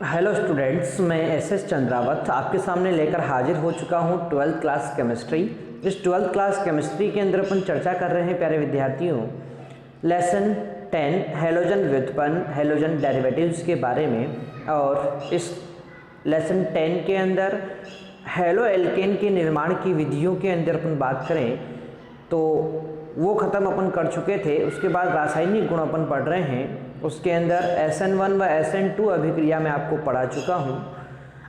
Hello students, मैं S Chandrawat आपके सामने लेकर हाजिर हो चुका हूँ 12th क्लास केमिस्ट्री। इस 12th क्लास केमिस्ट्री के अंदर अपन चर्चा कर रहे हैं प्यारे विद्यार्थियों लेसन 10 हैलोजन व्युत्पन्न हैलोजन डेरिवेटिव्स के बारे में। और इस लेसन 10 के अंदर हैलो एल्केन के निर्माण की विधियों के अंदर अपन बात करें तो वो ख़त्म अपन कर चुके थे। उसके बाद रासायनिक गुण अपन पढ़ रहे हैं, उसके अंदर SN1 व SN2 अभिक्रिया में आपको पढ़ा चुका हूँ।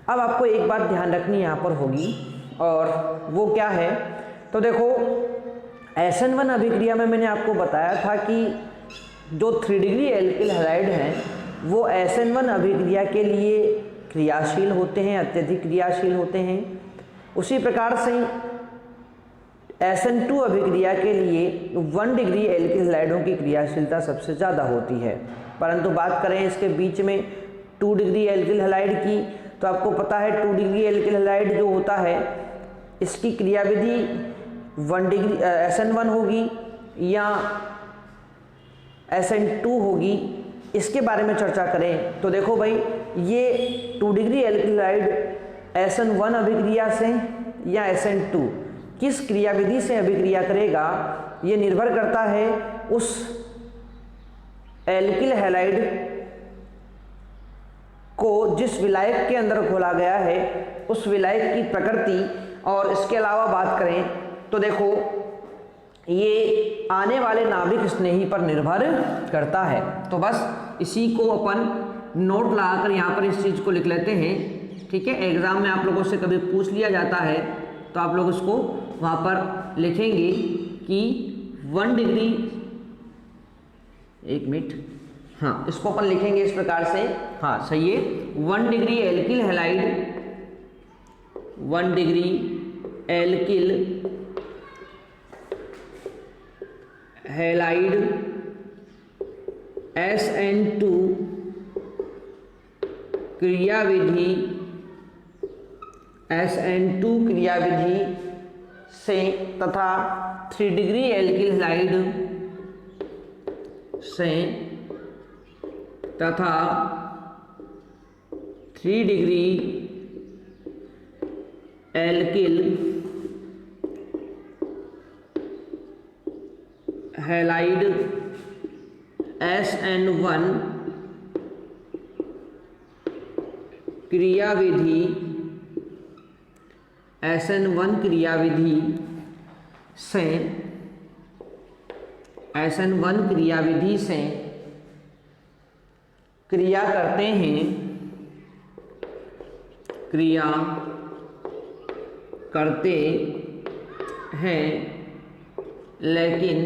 अब आपको एक बात ध्यान रखनी यहाँ पर होगी और वो क्या है, तो देखो SN1 अभिक्रिया में मैंने आपको बताया था कि जो 3 डिग्री एल्किल हैलाइड हैं वो SN1 अभिक्रिया के लिए क्रियाशील होते हैं, अत्यधिक क्रियाशील होते हैं। उसी प्रकार से SN2 अभिक्रिया के लिए 1 डिग्री एल्किल हैलाइडों की क्रियाशीलता सबसे ज़्यादा होती है। परंतु बात करें इसके बीच में 2 डिग्री एल्किल हैलाइड की, तो आपको पता है 2 डिग्री एल्किल हैलाइड जो होता है इसकी क्रियाविधि 1 डिग्री SN1 होगी या SN2 होगी। इसके बारे में चर्चा करें तो देखो भाई, ये 2 डिग्री एल्किल हैलाइड SN1 अभिक्रिया से या SN2 किस क्रियाविधि से अभिक्रिया करेगा, ये निर्भर करता है उस एल्किल हैलाइड को जिस विलायक के अंदर घोला गया है उस विलायक की प्रकृति। और इसके अलावा बात करें तो देखो ये आने वाले नाभिक स्नेही पर निर्भर करता है। तो बस इसी को अपन नोट लगाकर यहाँ पर इस चीज़ को लिख लेते हैं, ठीक है। एग्जाम में आप लोगों से कभी पूछ लिया जाता है तो आप लोग उसको वहाँ पर लिखेंगे कि 1 डिग्री, एक मिनट, हाँ इसको अपन लिखेंगे इस प्रकार से, हाँ सही है। 1 degree alkyl halide 1 degree alkyl halide SN2 क्रियाविधि SN2 क्रियाविधि से तथा 3 डिग्री एल्किल हैलाइड से तथा 3 डिग्री एल्किल हैलाइड SN1 क्रियाविधि SN1 क्रियाविधि से SN1 क्रियाविधि से क्रिया करते हैं, क्रिया करते हैं, लेकिन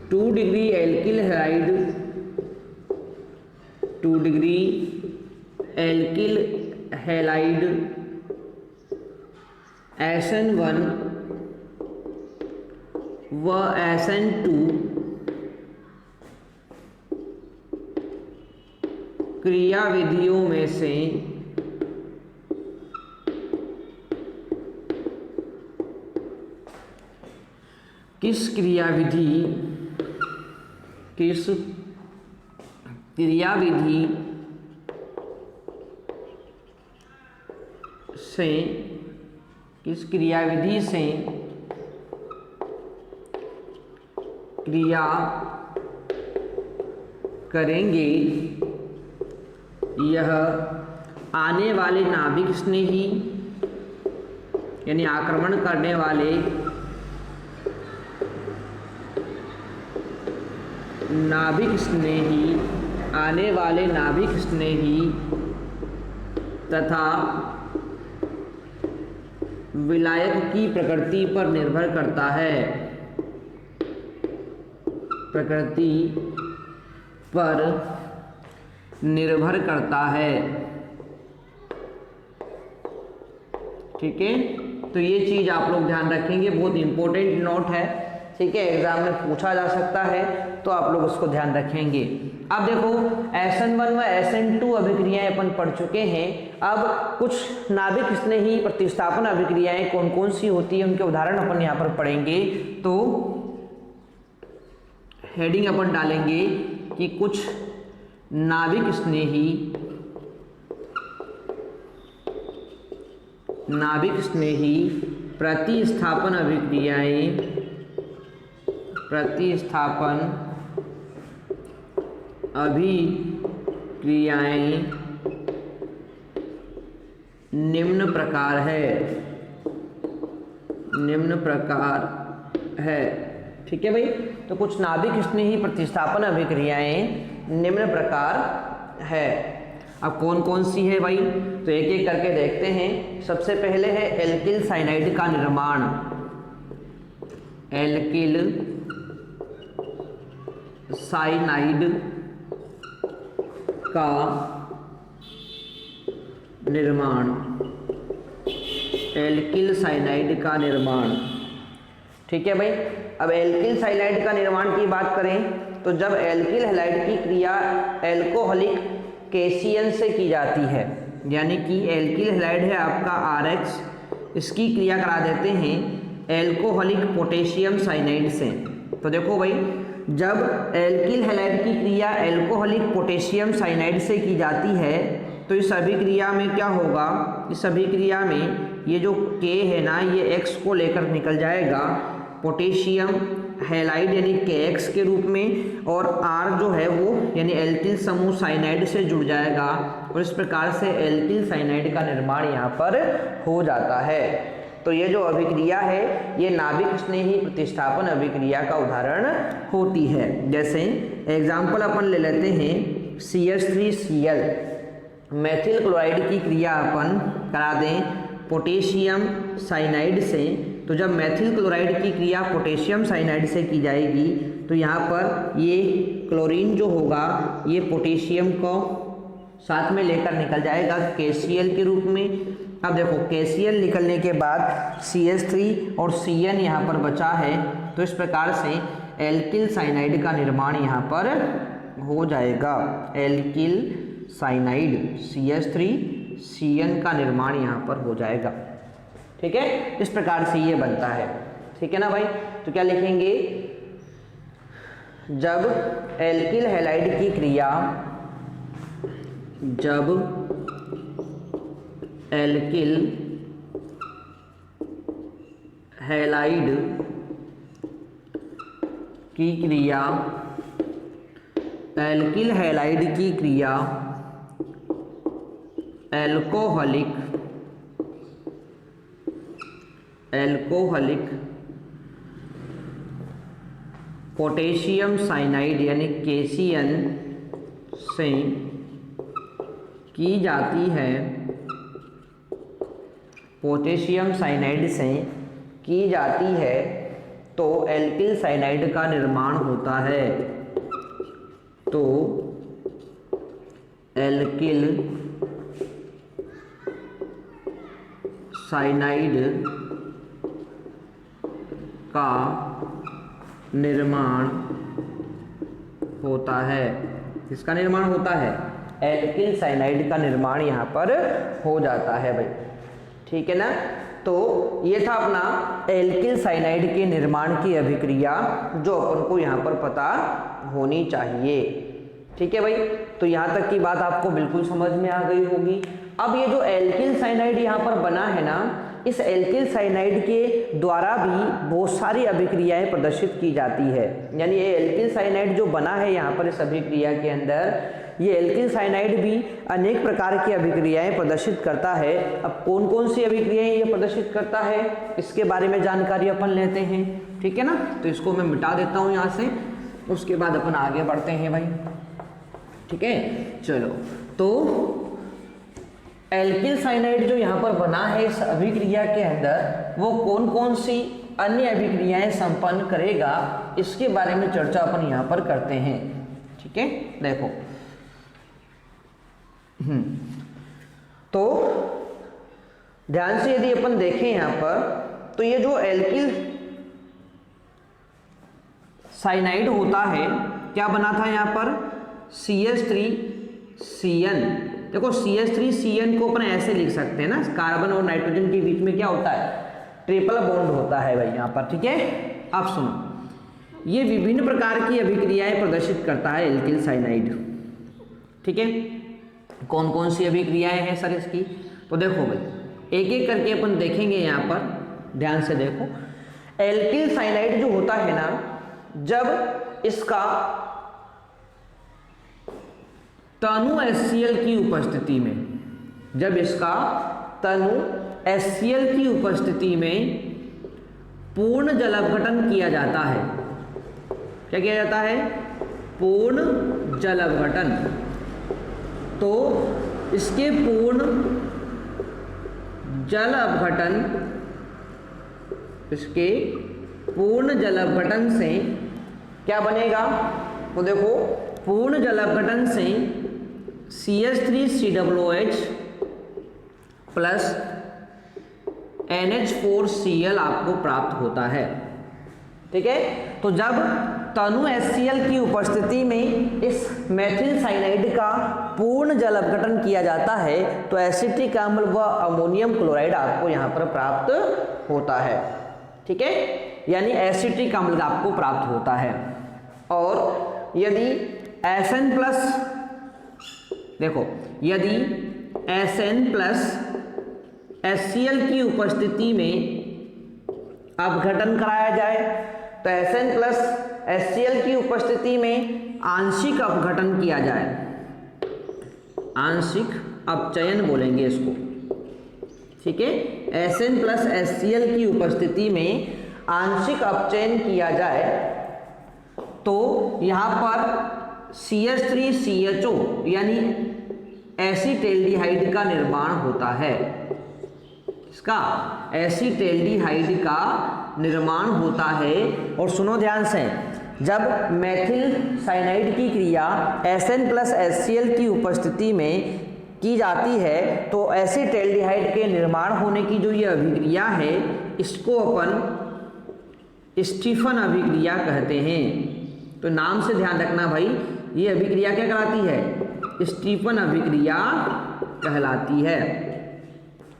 2 degree alkyl halide 2 degree alkyl halide SN1 व SN2 क्रियाविधियों में से किस क्रियाविधि से क्रिया करेंगे, यह आने वाले नाभिक स्नेही यानी आक्रमण करने वाले नाभिक स्नेही, आने वाले नाभिक स्नेही तथा विलायक की प्रकृति पर निर्भर करता है, प्रकृति पर निर्भर करता है, ठीक है। तो ये चीज़ आप लोग ध्यान रखेंगे, बहुत इंपॉर्टेंट नोट है, ठीक है। एग्जाम में पूछा जा सकता है तो आप लोग उसको ध्यान रखेंगे। अब देखो SN1 व SN2 अभिक्रियाएं अपन पढ़ चुके हैं। अब कुछ नाभिक स्नेही प्रतिस्थापन अभिक्रियाएं कौन कौन सी होती है उनके उदाहरण अपन यहाँ पर पढ़ेंगे। तो हेडिंग अपन डालेंगे कि कुछ नाभिक स्नेही प्रतिस्थापन अभिक्रियाएं निम्न प्रकार है। ठीक है भाई, तो कुछ नाभिक स्नेही प्रतिस्थापन अभिक्रियाएं निम्न प्रकार है। अब कौन कौन सी है भाई, तो एक एक करके देखते हैं। सबसे पहले है एल्किल साइनाइड का निर्माण। एल्किल साइनाइड का निर्माण। एल्किल साइनाइड का निर्माण, ठीक है भाई। अब एल्किल साइनाइड का निर्माण की बात करें तो जब एल्किल हैलाइड की क्रिया एल्कोहलिक केशियन से की जाती है, यानी कि एल्किल हैलाइड है आपका RX, इसकी क्रिया करा देते हैं एल्कोहलिक पोटेशियम साइनाइड से। तो देखो भाई, जब एल्किल हैलाइड की क्रिया एल्कोहलिक पोटेशियम साइनाइड से की जाती है तो इस अभिक्रिया में क्या होगा, इस अभिक्रिया में ये जो K है ना, ये X को लेकर निकल जाएगा पोटेशियम हैलाइड यानी KX के रूप में, और R जो है वो यानी एल्किल समूह साइनाइड से जुड़ जाएगा, और इस प्रकार से एल्किल साइनाइड का निर्माण यहाँ पर हो जाता है। तो ये जो अभिक्रिया है ये नाभिक स्नेही प्रतिस्थापन अभिक्रिया का उदाहरण होती है। जैसे एग्जाम्पल अपन ले लेते हैं CH3Cl, मेथिल क्लोराइड की क्रिया अपन करा दें पोटेशियम साइनाइड से। तो जब मेथिल क्लोराइड की क्रिया पोटेशियम साइनाइड से की जाएगी तो यहाँ पर ये क्लोरीन जो होगा ये पोटेशियम को साथ में लेकर निकल जाएगा KCl के रूप में। अब देखो KCl निकलने के बाद CH3 और Cn यहाँ पर बचा है, तो इस प्रकार से एल्किल साइनाइड का निर्माण यहाँ पर हो जाएगा। एल्किल साइनाइड CH3 Cn का निर्माण यहाँ पर हो जाएगा। ठीक है, इस प्रकार से ये बनता है। ठीक है ना भाई, तो क्या लिखेंगे, जब एल्किल हैलाइड की क्रिया, जब एल्किल हैलाइड की क्रिया, एल्किल हैलाइड की क्रिया एल्कोहलिक पोटेशियम साइनाइड यानी KCN से की जाती है, पोटेशियम साइनाइड से की जाती है, तो एल्किल साइनाइड का निर्माण होता है। तो एल्किल साइनाइड का निर्माण होता है। इसका निर्माण होता है, एल्किल साइनाइड का निर्माण यहाँ पर हो जाता है भाई। ठीक है ना, तो ये था अपना एल्किल साइनाइड के निर्माण की अभिक्रिया जो अपन को यहाँ पर पता होनी चाहिए। ठीक है भाई, तो यहाँ तक की बात आपको बिल्कुल समझ में आ गई होगी। अब ये जो एल्किल साइनाइड यहाँ पर बना है ना, इस एल्किल साइनाइड के द्वारा भी बहुत सारी अभिक्रियाएं प्रदर्शित की जाती है। यानी ये एल्किल साइनाइड जो बना है यहाँ पर इस अभिक्रिया के अंदर, ये एल्किल साइनाइड भी अनेक प्रकार की अभिक्रियाएं प्रदर्शित करता है। अब कौन कौन सी अभिक्रियाएं ये प्रदर्शित करता है इसके बारे में जानकारी अपन लेते हैं। ठीक है ना, तो इसको मैं मिटा देता हूँ यहाँ से, उसके बाद अपन आगे बढ़ते हैं भाई। ठीक है, चलो, तो एल्किल साइनाइड जो यहाँ पर बना है इस अभिक्रिया के अंदर, वो कौन कौन सी अन्य अभिक्रियाएं संपन्न करेगा इसके बारे में चर्चा अपन यहाँ पर करते हैं। ठीक है, देखो, तो ध्यान से यदि अपन देखें यहाँ पर, तो ये जो एल्किल साइनाइड होता है क्या बना था यहाँ पर, CH3Cn। देखो CH3Cn को अपन ऐसे लिख सकते हैं ना, कार्बन और नाइट्रोजन के बीच में क्या होता है, ट्रिपल बॉन्ड होता है भाई यहाँ पर, ठीक है। अब सुनो, ये विभिन्न प्रकार की अभिक्रियाएं प्रदर्शित करता है एल्किल साइनाइड, ठीक है। कौन कौन सी अभिक्रियाएं हैं सर इसकी, तो देखो भाई एक एक करके अपन देखेंगे यहाँ पर, ध्यान से देखो। एल्किल साइनाइड जो होता है ना, जब इसका तनु HCl की उपस्थिति में, जब इसका तनु HCl की उपस्थिति में पूर्ण जल अपघटन किया जाता है, क्या किया जाता है, पूर्ण जल अपघटन, तो इसके पूर्ण जल अपघटन, इसके पूर्ण जल अपघटन से क्या बनेगा, तो देखो पूर्ण जल अपघटन से CH3COOH प्लस NH4Cl आपको प्राप्त होता है, ठीक है। तो जब तनु HCl की उपस्थिति में इस मेथिल साइनाइड का पूर्ण जल अपघटन किया जाता है तो एसिटिक अम्ल व अमोनियम क्लोराइड आपको यहाँ पर प्राप्त होता है, ठीक है, यानी एसिटिक अम्ल आपको प्राप्त होता है। और यदि Sn प्लस, देखो यदि Sn प्लस HCl की उपस्थिति में अपघटन कराया जाए तो Sn प्लस HCl की उपस्थिति में आंशिक अपघटन किया जाए, आंशिक अपचयन बोलेंगे इसको, ठीक है। Sn प्लस HCl की उपस्थिति में आंशिक अपचयन किया जाए तो यहाँ पर CH3CHO यानी एसिटेल्डिहाइड का निर्माण होता है, इसका एसिटेल्डिहाइड का निर्माण होता है। और सुनो ध्यान से, जब मेथिल साइनाइड की क्रिया Sn प्लस HCl की उपस्थिति में की जाती है तो एसिटेल्डिहाइड के निर्माण होने की जो ये अभिक्रिया है इसको अपन स्टीफन अभिक्रिया कहते हैं। तो नाम से ध्यान रखना भाई, ये अभिक्रिया क्या कहलाती है, स्टीफन अभिक्रिया कहलाती है,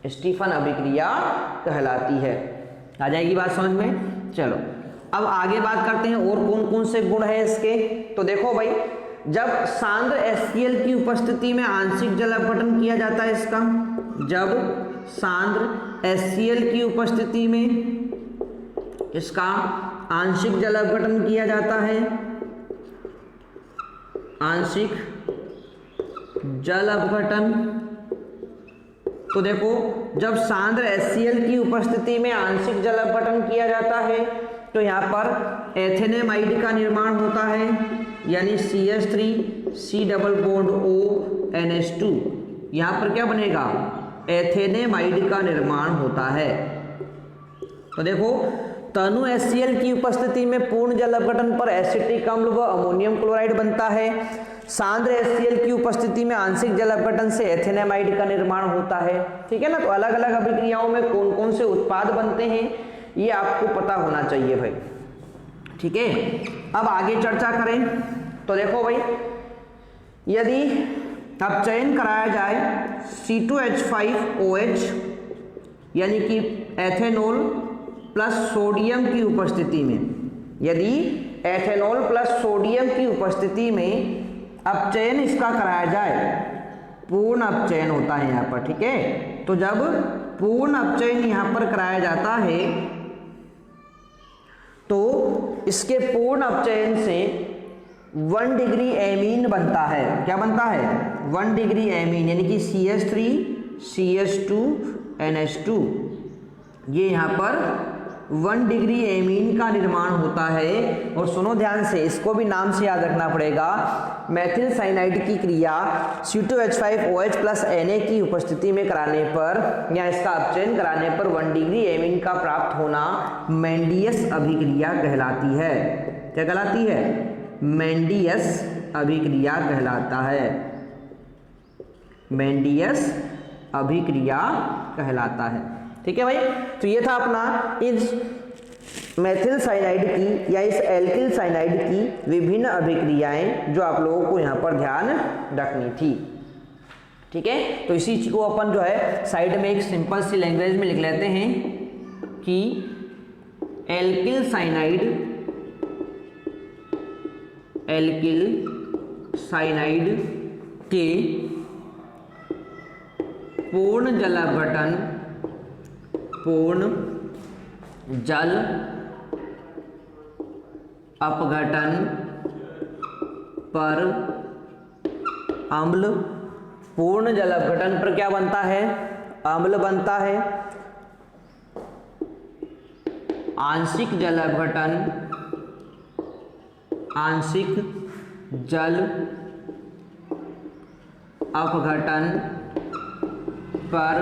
स्टीफन अभिक्रिया कहलाती है। आ जाएगी बात समझ में। चलो अब आगे बात करते हैं और कौन कौन से गुण हैं इसके। तो देखो भाई, जब सांद्र HCl की उपस्थिति में आंशिक जल अपघटन किया जाता है इसका, जब सांद्र HCl की उपस्थिति में इसका आंशिक जल अपघटन किया जाता है, आंशिक जल अपघटन, तो देखो जब सांद्र HCl की उपस्थिति में आंशिक जल अपघटन किया जाता है तो यहाँ पर एथेनेमाइड का निर्माण होता है, यानी CH3C डबल बॉन्ड ONH2, यहाँ पर क्या बनेगा, एथेनेमाइड का निर्माण होता है। तो देखो तनु HCl की उपस्थिति में पूर्ण जल अपघटन पर एसिटिक अम्ल व अमोनियम क्लोराइड बनता है। सांद्र HCl की उपस्थिति में आंशिक जल अपघटन से एथेनेमाइड का निर्माण होता है, ठीक है ना। तो अलग अलग अभिक्रियाओं में कौन कौन से उत्पाद बनते हैं ये आपको पता होना चाहिए भाई, ठीक है। अब आगे चर्चा करें तो देखो भाई, यदि अपचयन कराया जाए C2H5OH यानी कि एथेनॉल प्लस सोडियम की उपस्थिति में, यदि एथेनॉल प्लस सोडियम की उपस्थिति में अपचयन इसका कराया जाए, पूर्ण अपचयन होता है यहाँ पर, ठीक है। तो जब पूर्ण अपचयन यहाँ पर कराया जाता है तो इसके पूर्ण अपचयन से 1 डिग्री एमीन बनता है। क्या बनता है, 1 डिग्री एमीन, यानी कि CH3CH2NH2, ये यहाँ पर 1 डिग्री एमीन का निर्माण होता है। और सुनो ध्यान से, इसको भी नाम से याद रखना पड़ेगा, मेथिल साइनाइड की क्रिया C2H5OH प्लस Na की उपस्थिति में कराने पर या इसका अपचयन कराने पर 1 डिग्री एमीन का प्राप्त होना मेंडियस अभिक्रिया कहलाती है। क्या कहलाती है, मेंडियस अभिक्रिया कहलाता है, मेंडियस अभिक्रिया कहलाता है, ठीक है भाई। तो ये था अपना इस मेथिल साइनाइड की या इस एल्किल साइनाइड की विभिन्न अभिक्रियाएं जो आप लोगों को यहाँ पर ध्यान रखनी थी। ठीक है, तो इसी चीज को अपन जो है साइड में एक सिंपल सी लैंग्वेज में लिख लेते हैं कि एल्किल साइनाइड के पूर्ण जल अपघटन पर अम्ल, पूर्ण जल अपघटन पर क्या बनता है? अम्ल बनता है। आंशिक जल अपघटन पर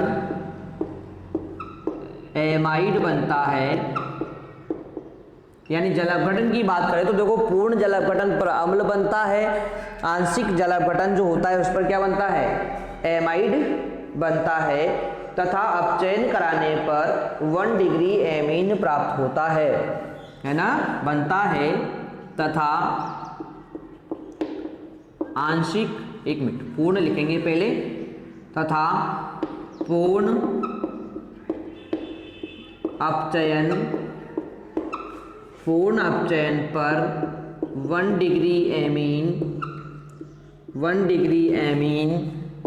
एमाइड बनता है। यानी जल अपघटन की बात करें तो देखो, पूर्ण जल अपघटन पर अम्ल बनता है, आंशिक जल अपघटन जो होता है उस पर क्या बनता है? एमाइड बनता है, तथा अपचयन कराने पर 1 डिग्री एमीन प्राप्त होता है ना? बनता है तथा आंशिक, एक मिनट, पूर्ण लिखेंगे पहले, तथा पूर्ण अपचयन पर 1 डिग्री एमीन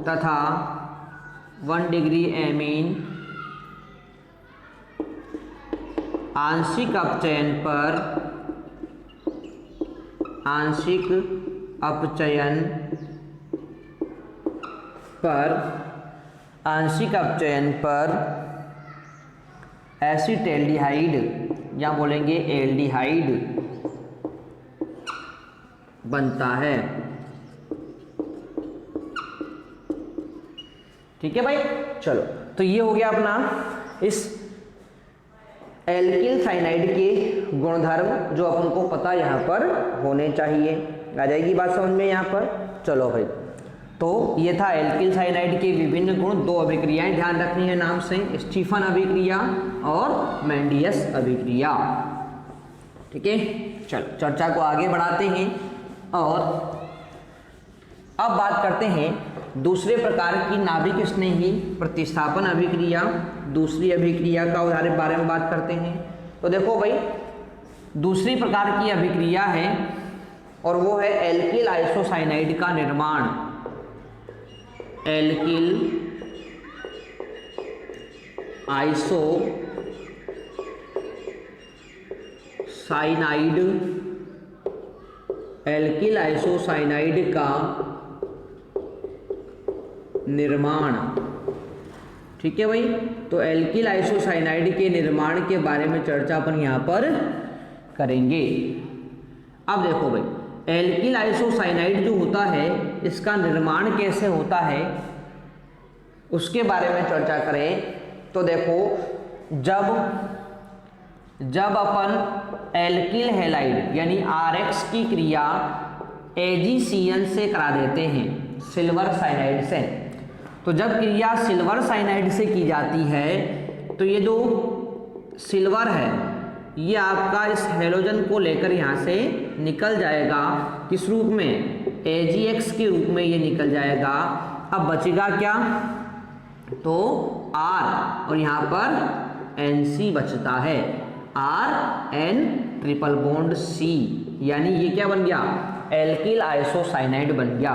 तथा 1 डिग्री एमीन आंशिक अपचयन पर एसिटाल्डिहाइड या बोलेंगे एल्डिहाइड बनता है। ठीक है भाई, चलो, तो ये हो गया अपना इस एल्किल साइनाइड के गुणधर्म जो अपन को पता यहाँ पर होने चाहिए। आ जाएगी बात समझ में यहाँ पर? चलो भाई, तो ये था एल्किल साइनाइड के विभिन्न गुण। 2 अभिक्रियाएं ध्यान रखनी है नाम से, स्टीफन अभिक्रिया और मेंडियस अभिक्रिया। ठीक है, चलो चर्चा को आगे बढ़ाते हैं और अब बात करते हैं दूसरे प्रकार की नाभिक स्नेही प्रतिस्थापन अभिक्रिया। दूसरी अभिक्रिया का उदाहरण बारे में बात करते हैं। तो देखो भाई, दूसरी प्रकार की अभिक्रिया है और वो है एल्किल आइसोसाइनाइड का निर्माण। एल्किल आइसोसाइनाइड का निर्माण। ठीक है भाई, तो एल्किल आइसोसाइनाइड के निर्माण के बारे में चर्चा अपन यहाँ पर करेंगे। अब देखो भाई, एल्किल आइसोसाइनाइड जो होता है इसका निर्माण कैसे होता है उसके बारे में चर्चा करें। तो देखो, जब अपन एल्किल हैलाइड यानी RX की क्रिया AgCN से करा देते हैं, सिल्वर साइनाइड से, तो जब क्रिया सिल्वर साइनाइड से की जाती है तो ये जो सिल्वर है ये आपका इस हैलोजन को लेकर यहाँ से निकल जाएगा। किस रूप में? AgX के रूप में ये निकल जाएगा। अब बचेगा क्या? तो R और यहाँ पर NC बचता है, RN ट्रिपल बॉन्ड C, यानी ये क्या बन गया? एल्किल आइसोसाइनाइड बन गया।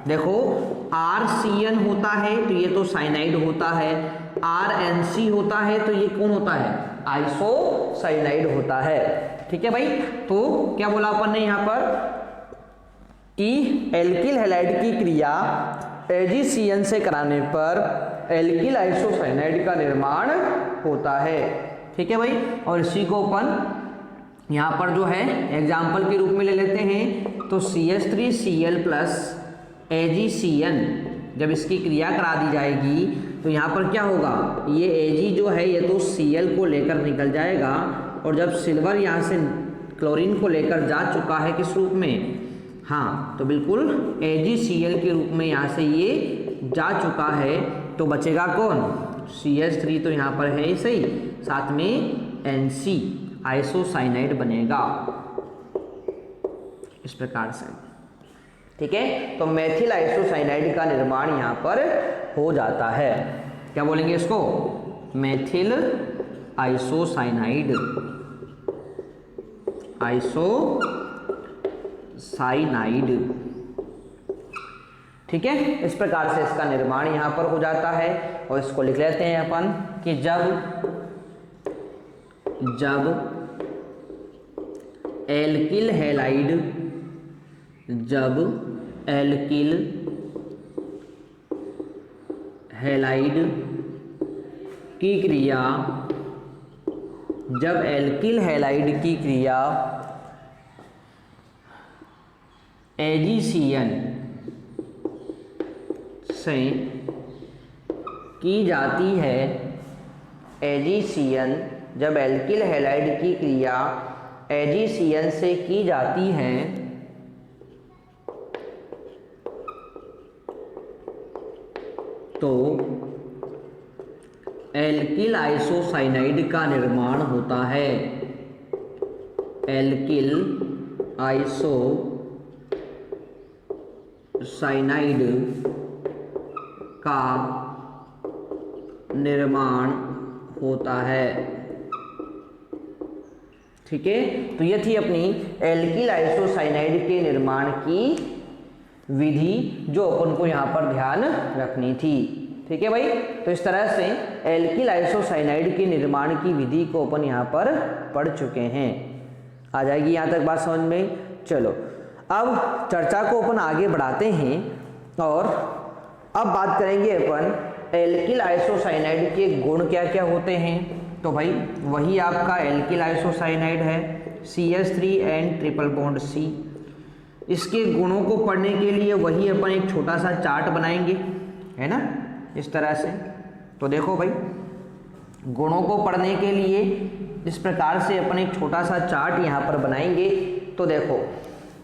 देखो, RCN होता है तो ये तो साइनाइड होता है, RNC होता है तो ये कौन होता है? आइसोसाइनाइड होता है। ठीक है भाई, तो क्या बोला अपन ने यहाँ पर कि एल्किल हैलाइड की क्रिया AgCN से कराने पर एल्किल आइसोसाइनाइड का निर्माण होता है। ठीक है भाई, और इसी को अपन यहाँ पर जो है एग्जाम्पल के रूप में ले लेते हैं। तो CH3Cl प्लस AgCN जब इसकी क्रिया करा दी जाएगी तो यहाँ पर क्या होगा? ये Ag जो है ये तो Cl को लेकर निकल जाएगा, और जब सिल्वर यहाँ से क्लोरीन को लेकर जा चुका है किस रूप में? हाँ, तो बिल्कुल AgCl के रूप में यहाँ से ये जा चुका है, तो बचेगा कौन? CH3 तो यहाँ पर है ही सही, साथ में NC। आइसोसाइनाइड बनेगा इस प्रकार से। ठीक है, तो मेथिल आइसोसाइनाइड का निर्माण यहाँ पर हो जाता है। क्या बोलेंगे इसको? Methyl isocyanide, isocyanide. ठीक है, इस प्रकार से इसका निर्माण यहाँ पर हो जाता है। और इसको लिख लेते हैं अपन कि जब एल्किल हैलाइड, जब एल्किल हैलाइड की क्रिया, जब एल्किल हैलाइड की क्रिया एजीसीएन से की जाती है, एजीसीएन, जब एल्किल हैलाइड की क्रिया एजीसीएन से की जाती है तो एल्किल आइसोसाइनाइड का निर्माण होता है। एल्किल आइसोसाइनाइड का निर्माण होता है। ठीक है, तो ये थी अपनी एल्किल आइसोसाइनाइड के निर्माण की विधि जो अपन को यहाँ पर ध्यान रखनी थी। ठीक है भाई, तो इस तरह से एल्किल आइसोसाइनाइड के निर्माण की विधि को अपन यहाँ पर पढ़ चुके हैं। आ जाएगी यहाँ तक बात समझ में? चलो अब चर्चा को अपन आगे बढ़ाते हैं और अब बात करेंगे अपन एल्किल आइसोसाइनाइड के गुण क्या क्या होते हैं। तो भाई वही आपका एल्किल आइसोसाइनाइड है, CH3N ट्रिपल बॉन्ड C। इसके गुणों को पढ़ने के लिए वही अपन एक छोटा सा चार्ट बनाएंगे, है ना, इस तरह से। तो देखो भाई, गुणों को पढ़ने के लिए इस प्रकार से अपन एक छोटा सा चार्ट यहाँ पर बनाएंगे। तो देखो,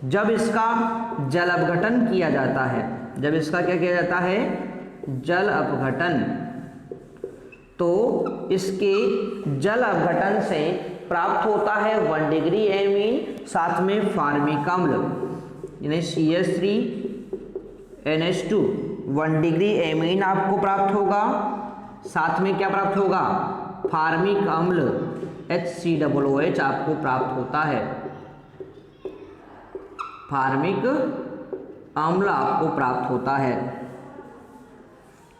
जब इसका जल अपघटन किया जाता है, जब इसका क्या किया जाता है? जल अपघटन, तो इसके जल अपघटन से प्राप्त होता है 1 डिग्री एमीन, साथ में फार्मिक अम्ल यानी CH3NH2 1 डिग्री एमीन आपको प्राप्त होगा, साथ में क्या प्राप्त होगा? फार्मिक अम्ल HCOOH आपको प्राप्त होता है, फार्मिक अम्ल आपको प्राप्त होता है।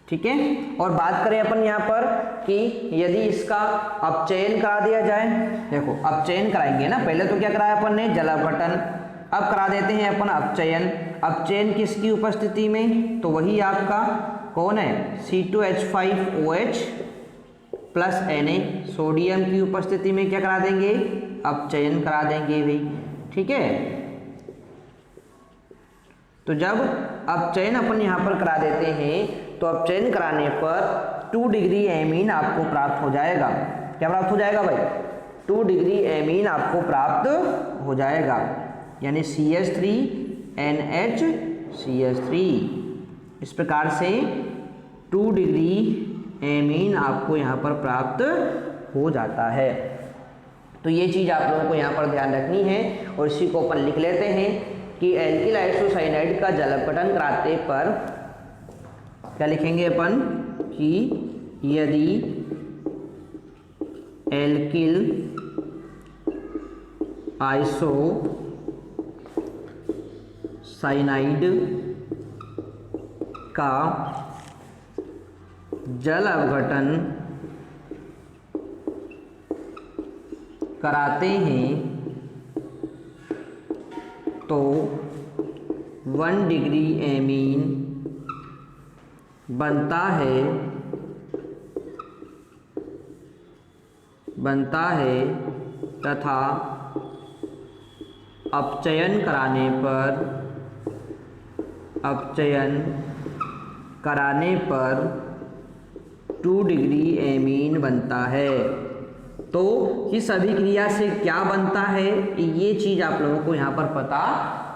ठीक है, और बात करें अपन यहाँ पर कि यदि इसका अपचयन करा दिया जाए, देखो अपचयन कराएंगे ना, पहले तो क्या कराया अपन ने? जल अपघटन। अब करा देते हैं अपन अपचयन। अपचयन किसकी उपस्थिति में? तो वही आपका कौन है? C2H5OH प्लस Na, सोडियम की उपस्थिति में क्या करा देंगे? अपचयन करा देंगे भाई। ठीक है, तो जब अपचयन अपन यहाँ पर करा देते हैं तो अपचयन कराने पर 2 डिग्री एमीन आपको प्राप्त हो जाएगा। क्या प्राप्त हो जाएगा भाई? 2 डिग्री एमीन आपको प्राप्त हो जाएगा, यानी CH3NH3। इस प्रकार से 2 डिग्री एमीन आपको यहाँ पर प्राप्त हो जाता है। तो ये चीज़ आप लोगों को यहाँ पर ध्यान रखनी है और इसी को अपन लिख लेते हैं कि एल्किल आइसोसाइनाइड का जल अपघटन कराते पर क्या लिखेंगे अपन कि यदि एल्किल आइसोसाइनाइड का जल अपघटन कराते हैं तो 1 डिग्री एमीन बनता है तथा अपचयन कराने पर 2 डिग्री एमीन बनता है। तो इस अभिक्रिया से क्या बनता है, ये चीज़ आप लोगों को यहाँ पर पता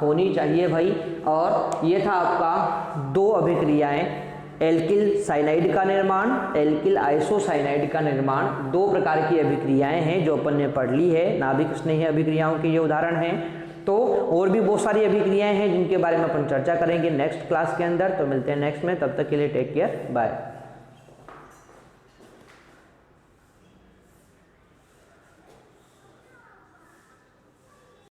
होनी चाहिए भाई। और ये था आपका 2 अभिक्रियाएं, एल्किल साइनाइड का निर्माण, एल्किल आइसोसाइनाइड का निर्माण, दो प्रकार की अभिक्रियाएं हैं जो अपन ने पढ़ ली है। नाभिक स्नेही अभिक्रियाओं के ये उदाहरण हैं। तो और भी बहुत सारी अभिक्रियाएं हैं जिनके बारे में अपन चर्चा करेंगे नेक्स्ट क्लास के अंदर। तो मिलते हैं नेक्स्ट में, तब तक के लिए टेक केयर, बाय।